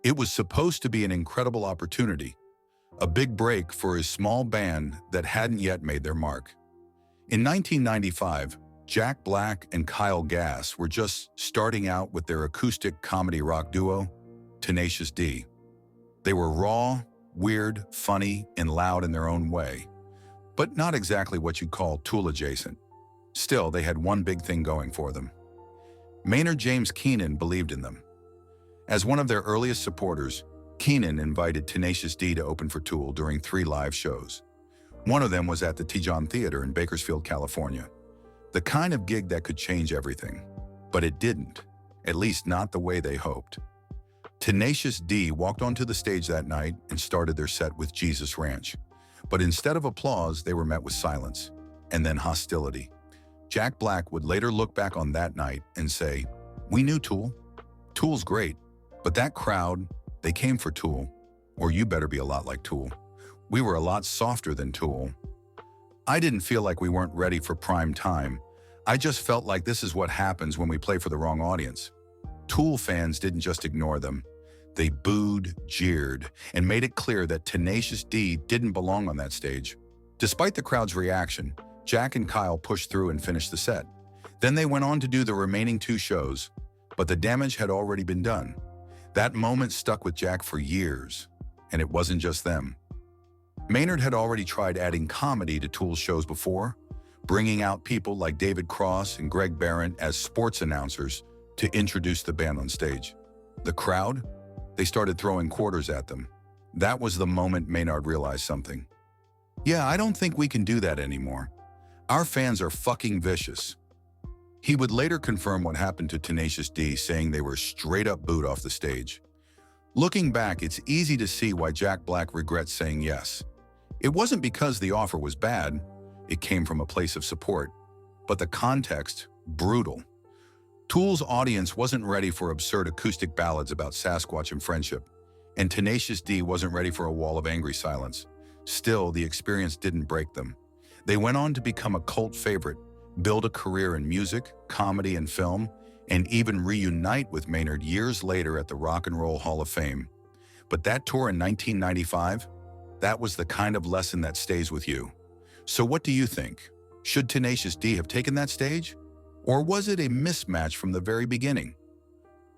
It was supposed to be an incredible opportunity, a big break for a small band that hadn't yet made their mark. In 1995, Jack Black and Kyle Gass were just starting out with their acoustic comedy rock duo, Tenacious D. They were raw, weird, funny, and loud in their own way, but not exactly what you'd call Tool adjacent. Still, they had one big thing going for them. Maynard James Keenan believed in them. As one of their earliest supporters, Keenan invited Tenacious D to open for Tool during 3 live shows. One of them was at the T-John Theater in Bakersfield, California. The kind of gig that could change everything. But it didn't, at least not the way they hoped. Tenacious D walked onto the stage that night and started their set with Jesus Ranch. But instead of applause, they were met with silence, and then hostility. Jack Black would later look back on that night and say, "We knew Tool. Tool's great, but that crowd, they came for Tool, or you better be a lot like Tool. We were a lot softer than Tool. I didn't feel like we weren't ready for prime time. I just felt like this is what happens when we play for the wrong audience." Tool fans didn't just ignore them. They booed, jeered, and made it clear that Tenacious D didn't belong on that stage. Despite the crowd's reaction, Jack and Kyle pushed through and finished the set. Then they went on to do the remaining 2 shows, but the damage had already been done. That moment stuck with Jack for years, and it wasn't just them. Maynard had already tried adding comedy to Tool's shows before, bringing out people like David Cross and Greg Barron as sports announcers to introduce the band on stage. The crowd? They started throwing quarters at them. That was the moment Maynard realized something. "Yeah, I don't think we can do that anymore. Our fans are fucking vicious." He would later confirm what happened to Tenacious D, saying they were straight up booed off the stage. Looking back, it's easy to see why Jack Black regrets saying yes. It wasn't because the offer was bad, it came from a place of support. But the context, brutal. Tool's audience wasn't ready for absurd acoustic ballads about Sasquatch and friendship, and Tenacious D wasn't ready for a wall of angry silence. Still, the experience didn't break them. They went on to become a cult favorite, build a career in music, comedy, and film, and even reunite with Maynard years later at the Rock and Roll Hall of Fame. But that tour in 1995, that was the kind of lesson that stays with you. So what do you think? Should Tenacious D have taken that stage? Or was it a mismatch from the very beginning?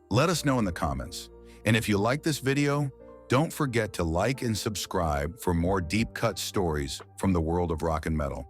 Let us know in the comments. And if you like this video, don't forget to like and subscribe for more deep-cut stories from the world of rock and metal.